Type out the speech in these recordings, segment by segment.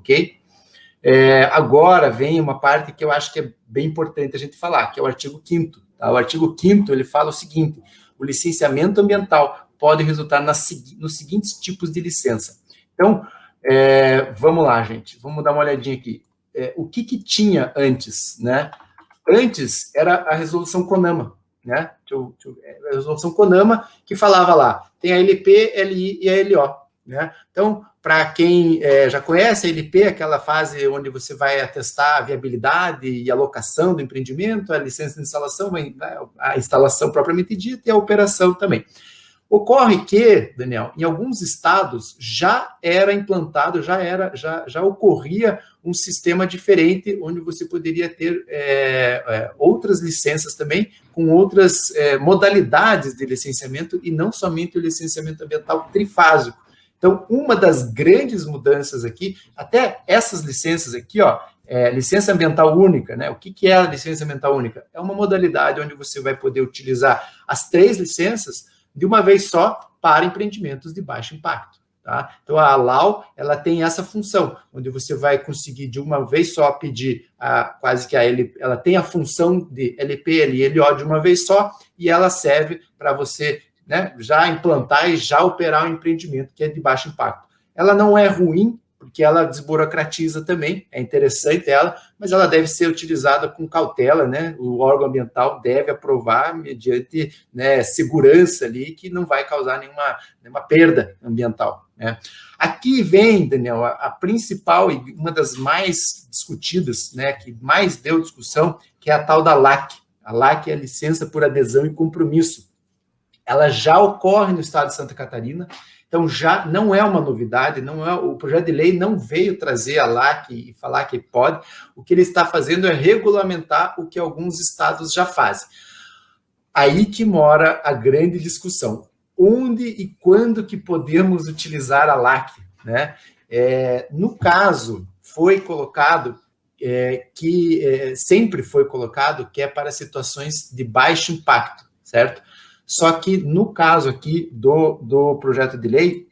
ok? Agora vem uma parte que eu acho que é bem importante a gente falar, que é o artigo 5º. Tá? O artigo 5º, ele fala o seguinte: o licenciamento ambiental pode resultar nos seguintes tipos de licença. Então, vamos lá, gente, vamos dar uma olhadinha aqui. O que tinha antes, né? Antes era a resolução CONAMA, né? A resolução CONAMA que falava lá, tem a LP, LI e a LO, né? Então, para quem já conhece a LP, aquela fase onde você vai atestar a viabilidade e alocação do empreendimento, a licença de instalação, a instalação propriamente dita e a operação também. Ocorre que, Daniel, em alguns estados já era implantado, já ocorria um sistema diferente, onde você poderia ter outras licenças também, com outras modalidades de licenciamento, e não somente o licenciamento ambiental trifásico. Então, uma das grandes mudanças aqui, até essas licenças aqui, ó, licença ambiental única, né? O que é a licença ambiental única? É uma modalidade onde você vai poder utilizar as 3 licenças de uma vez só para empreendimentos de baixo impacto. Tá? Então, a ALAU, ela tem essa função, onde você vai conseguir de uma vez só pedir, ela tem a função de LP, LI, LO de uma vez só, e ela serve para você, né, já implantar e já operar um empreendimento que é de baixo impacto. Ela não é ruim, porque ela desburocratiza também, é interessante ela, mas ela deve ser utilizada com cautela, né? O órgão ambiental deve aprovar mediante, né, segurança ali, que não vai causar nenhuma perda ambiental, né? Aqui vem, Daniel, a principal e uma das mais discutidas, né, que mais deu discussão, que é a tal da LAC. A LAC é a licença por adesão e compromisso. Ela já ocorre no estado de Santa Catarina, então já não é uma novidade, o projeto de lei não veio trazer a LAC e falar que pode, o que ele está fazendo é regulamentar o que alguns estados já fazem. Aí que mora a grande discussão. Onde e quando que podemos utilizar a LAC, né? No caso, foi colocado sempre foi colocado que é para situações de baixo impacto, certo? Só que no caso aqui do projeto de lei,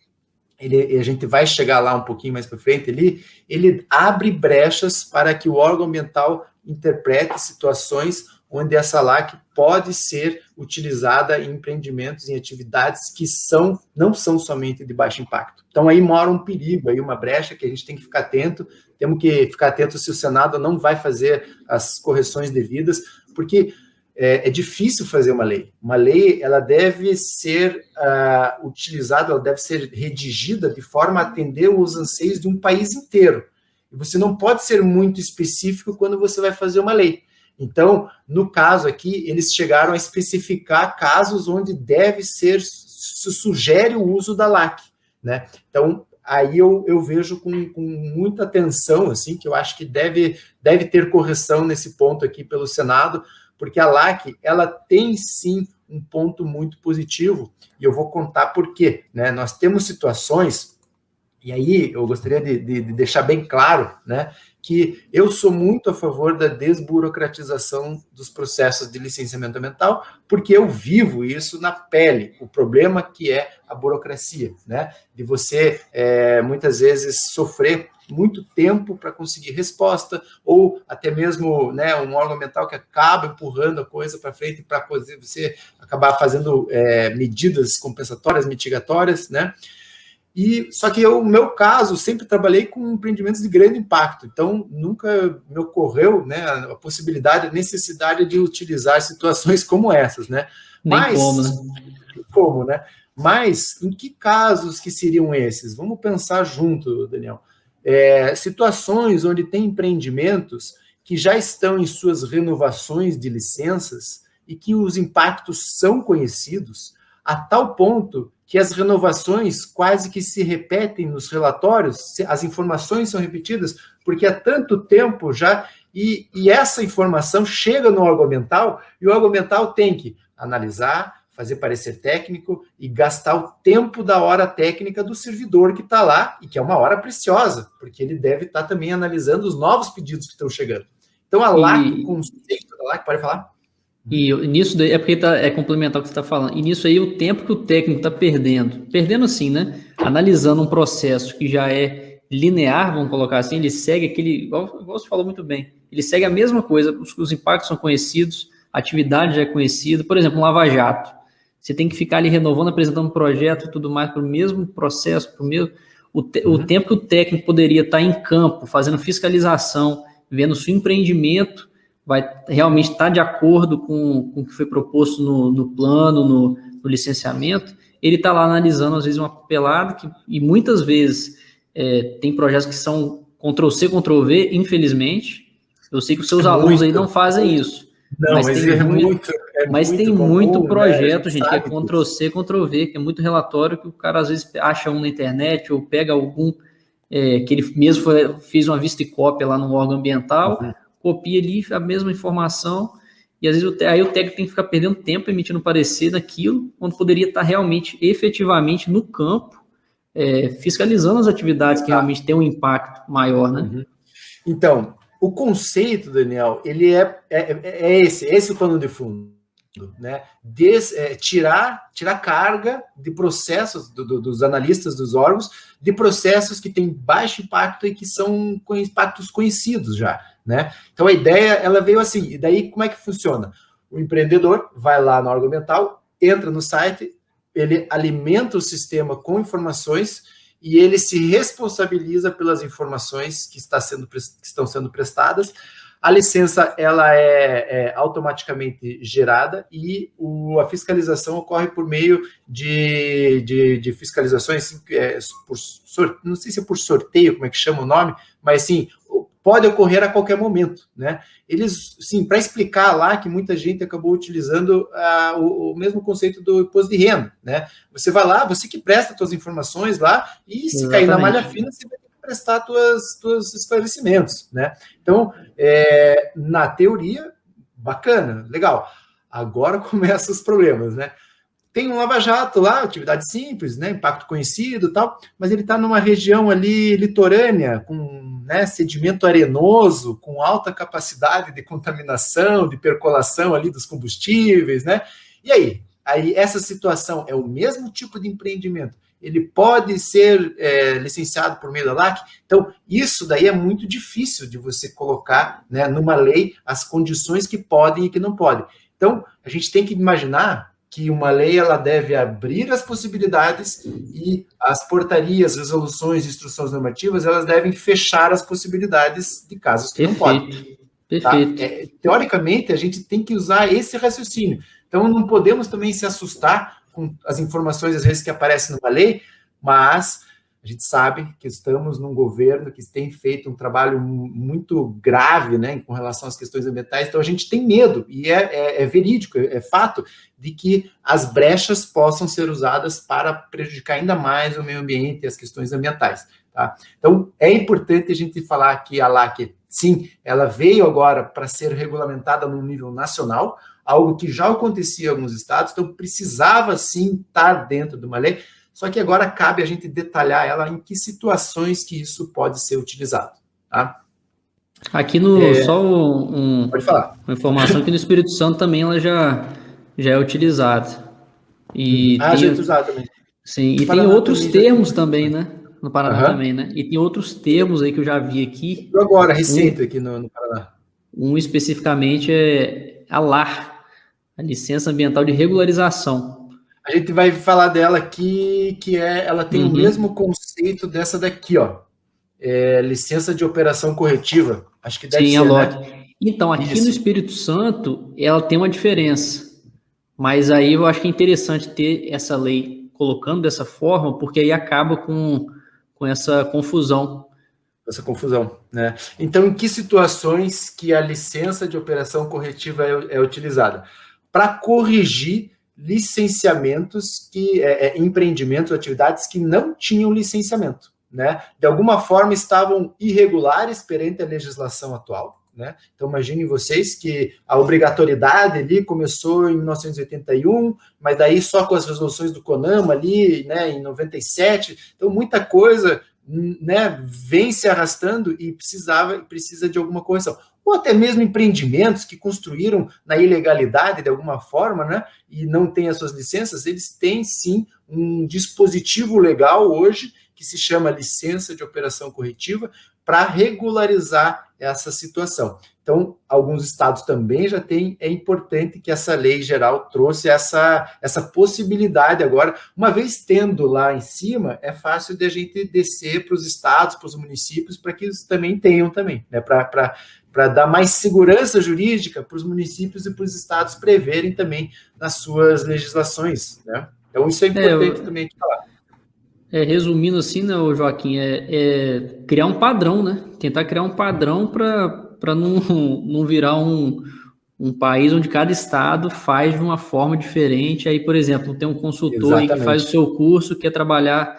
a gente vai chegar lá um pouquinho mais para frente, ele abre brechas para que o órgão ambiental interprete situações onde essa LAC pode ser utilizada em empreendimentos, em atividades que não são somente de baixo impacto. Então aí mora um perigo, aí uma brecha que a gente tem que ficar atento, temos que ficar atento se o Senado não vai fazer as correções devidas, porque é difícil fazer uma lei. Uma lei, ela deve ser utilizada, ela deve ser redigida de forma a atender os anseios de um país inteiro. E você não pode ser muito específico quando você vai fazer uma lei. Então, no caso aqui, eles chegaram a especificar casos onde se sugere o uso da LAC, né? Então, aí eu vejo com muita atenção, assim, que eu acho que deve ter correção nesse ponto aqui pelo Senado, porque a LAC, ela tem sim um ponto muito positivo, e eu vou contar por quê, né? Nós temos situações, e aí eu gostaria de deixar bem claro, né, que eu sou muito a favor da desburocratização dos processos de licenciamento ambiental, porque eu vivo isso na pele, o problema que é a burocracia, né, de você muitas vezes sofrer muito tempo para conseguir resposta, ou até mesmo, né, um órgão ambiental que acaba empurrando a coisa para frente para você acabar fazendo medidas compensatórias, mitigatórias, né? Só que no meu caso, sempre trabalhei com empreendimentos de grande impacto, então nunca me ocorreu, né, a possibilidade, a necessidade de utilizar situações como essas, né? Como, né? Mas em que casos que seriam esses? Vamos pensar junto, Daniel. Situações onde tem empreendimentos que já estão em suas renovações de licenças e que os impactos são conhecidos, a tal ponto que as renovações quase que se repetem nos relatórios, as informações são repetidas, porque há tanto tempo já, e essa informação chega no órgão ambiental, e o órgão ambiental tem que analisar, fazer parecer técnico e gastar o tempo da hora técnica do servidor que está lá, e que é uma hora preciosa, porque ele deve estar também analisando os novos pedidos que estão chegando. Então, a LAC, o conceito da LAC, pode falar? E nisso daí, porque é complementar o que você está falando, e nisso aí o tempo que o técnico está perdendo assim, né? Analisando um processo que já linear, vamos colocar assim, ele segue aquele, igual você falou muito bem, ele segue a mesma coisa, os impactos são conhecidos, a atividade já é conhecida, por exemplo, um lava-jato, você tem que ficar ali renovando, apresentando um projeto e tudo mais para o mesmo processo, para o mesmo, o tempo que o técnico poderia estar em campo, fazendo fiscalização, vendo se o empreendimento vai realmente estar de acordo com o que foi proposto no plano, no licenciamento, ele está lá analisando, às vezes, uma papelada, e muitas vezes tem projetos que são Ctrl-C, Ctrl-V, infelizmente. Eu sei que os seus alunos aí não fazem isso. Não, mas tem muito projeto, né, gente, que é Ctrl-C, Ctrl-V, que é muito relatório que o cara, às vezes, acha um na internet ou pega algum que ele mesmo fez uma vista e cópia lá no órgão ambiental, copia ali a mesma informação, e às vezes aí o técnico tem que ficar perdendo tempo emitindo parecer naquilo, quando poderia estar realmente, efetivamente, no campo, fiscalizando as atividades que realmente têm um impacto maior, né? Então, o conceito, Daniel, ele é esse é o pano de fundo, né? Tirar carga de processos dos analistas dos órgãos, de processos que têm baixo impacto e que são com impactos conhecidos já, né? Então a ideia, ela veio assim, e daí como é que funciona? O empreendedor vai lá no órgão ambiental, entra no site, ele alimenta o sistema com informações e ele se responsabiliza pelas informações que estão sendo prestadas. A licença, ela é automaticamente gerada e a fiscalização ocorre por meio de fiscalizações, não sei se é por sorteio, como é que chama o nome, mas sim, pode ocorrer a qualquer momento, né? Eles, sim, para explicar lá que muita gente acabou utilizando o mesmo conceito do imposto de renda, né? Você vai lá, você que presta as suas informações lá, e se cair na malha fina, você vai ter que prestar teus esclarecimentos, né? Então, na teoria, bacana, legal. Agora começam os problemas, né? Tem um lava-jato lá, atividade simples, né, impacto conhecido e tal, mas ele está numa região ali litorânea, com, né, sedimento arenoso, com alta capacidade de contaminação, de percolação ali dos combustíveis, né? E aí? Aí essa situação é o mesmo tipo de empreendimento, ele pode ser licenciado por meio da LAC? Então, isso daí é muito difícil de você colocar, né, numa lei as condições que podem e que não podem. Então, a gente tem que imaginar que uma lei, ela deve abrir as possibilidades e as portarias, resoluções, instruções normativas, elas devem fechar as possibilidades de casos que não podem. Perfeito. Tá? Teoricamente, a gente tem que usar esse raciocínio. Então, não podemos também se assustar com as informações, às vezes, que aparecem numa lei, mas a gente sabe que estamos num governo que tem feito um trabalho muito grave, né, com relação às questões ambientais, então a gente tem medo, e é verídico, é fato, de que as brechas possam ser usadas para prejudicar ainda mais o meio ambiente e as questões ambientais. Tá? Então, é importante a gente falar que a LAC, sim, ela veio agora para ser regulamentada no nível nacional, algo que já acontecia em alguns estados, então precisava, sim, estar dentro de uma lei, só que agora cabe a gente detalhar ela em que situações que isso pode ser utilizado. Tá? Aqui só pode falar. Uma informação que no Espírito Santo também ela já é utilizada. Já é utilizada também. Sim, e tem outros termos também, né? No Paraná também, né? E tem outros termos aí que eu já vi aqui. Agora, recente aqui no Paraná. Um especificamente é a LAR, a Licença Ambiental de Regularização. A gente vai falar dela aqui, ela tem o mesmo conceito dessa daqui, ó. Licença de operação corretiva. Acho que deve ser, né? Então, aqui no Espírito Santo, ela tem uma diferença. Mas aí eu acho que é interessante ter essa lei colocando dessa forma, porque aí acaba com essa confusão. Essa confusão, né? Então, em que situações que a licença de operação corretiva é utilizada? Para corrigir licenciamentos, empreendimentos, atividades que não tinham licenciamento, né? De alguma forma estavam irregulares perante a legislação atual, né? Então imaginem vocês que a obrigatoriedade ali começou em 1981, mas daí só com as resoluções do CONAMA ali, né, em 97, então muita coisa, né, vem se arrastando e precisa de alguma correção. Ou até mesmo empreendimentos que construíram na ilegalidade de alguma forma, né, e não têm as suas licenças, eles têm sim um dispositivo legal hoje que se chama licença de operação corretiva, para regularizar essa situação. Então, alguns estados também já têm, é importante que essa lei geral trouxe essa possibilidade agora, uma vez tendo lá em cima, é fácil de a gente descer para os estados, para os municípios, para que eles também tenham também, né? Para dar mais segurança jurídica para os municípios e para os estados preverem também nas suas legislações, né? Então, isso é importante também de falar. Resumindo assim, né, Joaquim, criar um padrão, né? Tentar criar um padrão para não virar um país onde cada estado faz de uma forma diferente. Aí, por exemplo, tem um consultor aí que faz o seu curso, quer trabalhar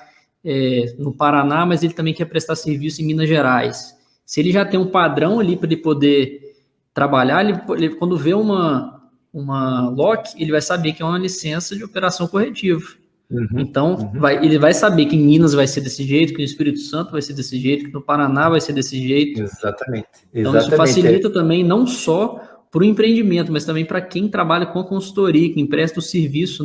no Paraná, mas ele também quer prestar serviço em Minas Gerais. Se ele já tem um padrão ali para ele poder trabalhar, ele quando vê uma LOC, ele vai saber que é uma licença de operação corretiva. Então, ele vai saber que em Minas vai ser desse jeito, que no Espírito Santo vai ser desse jeito, que no Paraná vai ser desse jeito. Exatamente. Então, isso facilita também, não só para o empreendimento, mas também para quem trabalha com a consultoria, que empresta o serviço,